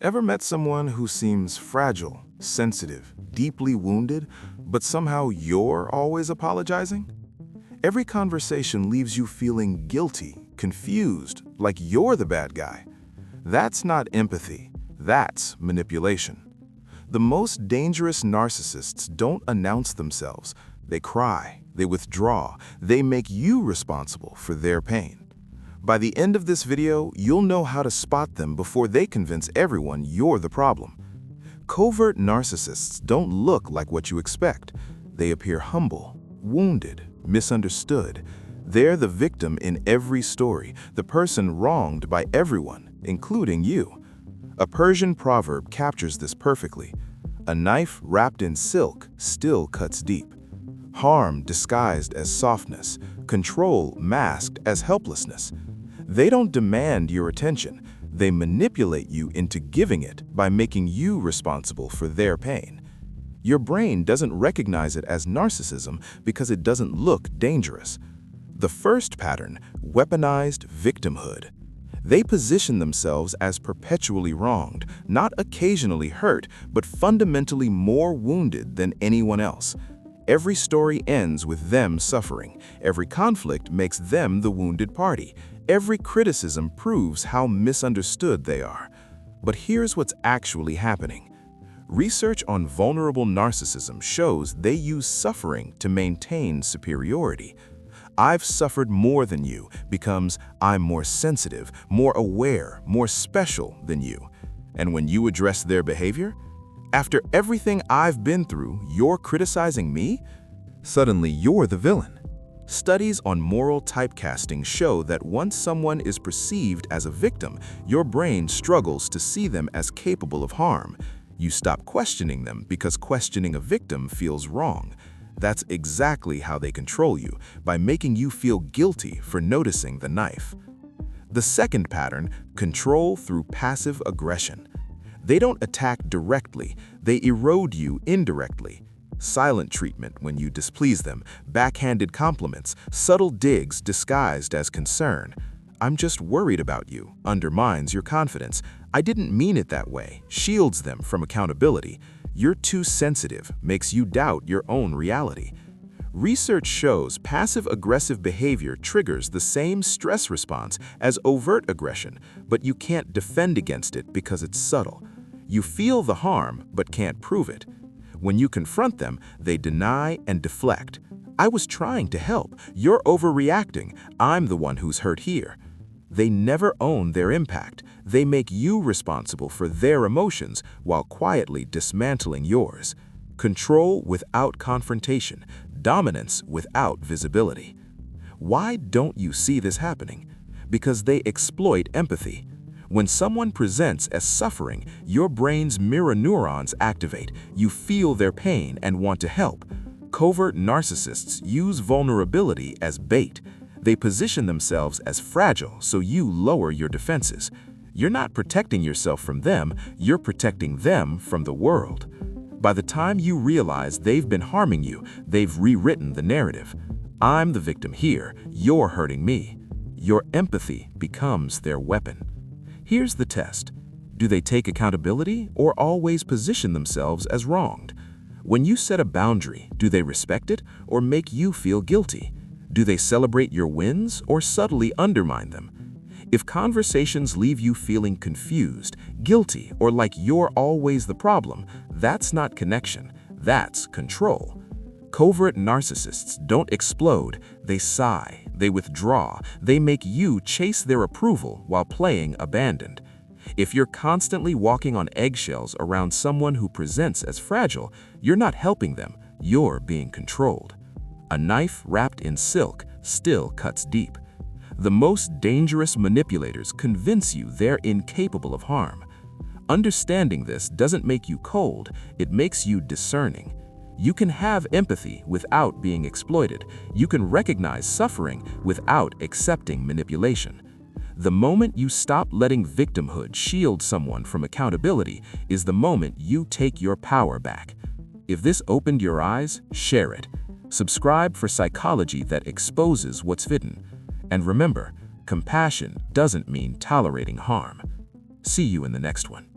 Ever met someone who seems fragile, sensitive, deeply wounded, but somehow you're always apologizing? Every conversation leaves you feeling guilty, confused, like you're the bad guy. That's not empathy, that's manipulation. The most dangerous narcissists don't announce themselves. They cry, they withdraw, they make you responsible for their pain. By the end of this video, you'll know how to spot them before they convince everyone you're the problem. Covert narcissists don't look like what you expect. They appear humble, wounded, misunderstood. They're the victim in every story, the person wronged by everyone, including you. A Persian proverb captures this perfectly. A knife wrapped in silk still cuts deep. Harm disguised as softness, control masked as helplessness. They don't demand your attention. They manipulate you into giving it by making you responsible for their pain. Your brain doesn't recognize it as narcissism because it doesn't look dangerous. The first pattern, weaponized victimhood. They position themselves as perpetually wronged, not occasionally hurt, but fundamentally more wounded than anyone else. Every story ends with them suffering. Every conflict makes them the wounded party. Every criticism proves how misunderstood they are. But here's what's actually happening. Research on vulnerable narcissism shows they use suffering to maintain superiority. "I've suffered more than you" becomes "I'm more sensitive, more aware, more special than you." And when you address their behavior, "After everything I've been through, you're criticizing me?" Suddenly you're the villain. Studies on moral typecasting show that once someone is perceived as a victim, your brain struggles to see them as capable of harm. You stop questioning them because questioning a victim feels wrong. That's exactly how they control you, by making you feel guilty for noticing the knife. The second pattern, control through passive aggression. They don't attack directly, they erode you indirectly. Silent treatment when you displease them, backhanded compliments, subtle digs disguised as concern. "I'm just worried about you" undermines your confidence. "I didn't mean it that way" shields them from accountability. "You're too sensitive" makes you doubt your own reality. Research shows passive-aggressive behavior triggers the same stress response as overt aggression, but you can't defend against it because it's subtle. You feel the harm but can't prove it. When you confront them, they deny and deflect. "I was trying to help. You're overreacting. I'm the one who's hurt here." They never own their impact. They make you responsible for their emotions while quietly dismantling yours. Control without confrontation, dominance without visibility. Why don't you see this happening? Because they exploit empathy. When someone presents as suffering, your brain's mirror neurons activate. You feel their pain and want to help. Covert narcissists use vulnerability as bait. They position themselves as fragile so you lower your defenses. You're not protecting yourself from them, you're protecting them from the world. By the time you realize they've been harming you, they've rewritten the narrative. "I'm the victim here, you're hurting me." Your empathy becomes their weapon. Here's the test. Do they take accountability or always position themselves as wronged? When you set a boundary, do they respect it or make you feel guilty? Do they celebrate your wins or subtly undermine them? If conversations leave you feeling confused, guilty, or like you're always the problem, that's not connection, that's control. Covert narcissists don't explode, they sigh, they withdraw, they make you chase their approval while playing abandoned. If you're constantly walking on eggshells around someone who presents as fragile, you're not helping them, you're being controlled. A knife wrapped in silk still cuts deep. The most dangerous manipulators convince you they're incapable of harm. Understanding this doesn't make you cold, it makes you discerning. You can have empathy without being exploited. You can recognize suffering without accepting manipulation. The moment you stop letting victimhood shield someone from accountability is the moment you take your power back. If this opened your eyes, share it. Subscribe for psychology that exposes what's hidden. And remember, compassion doesn't mean tolerating harm. See you in the next one.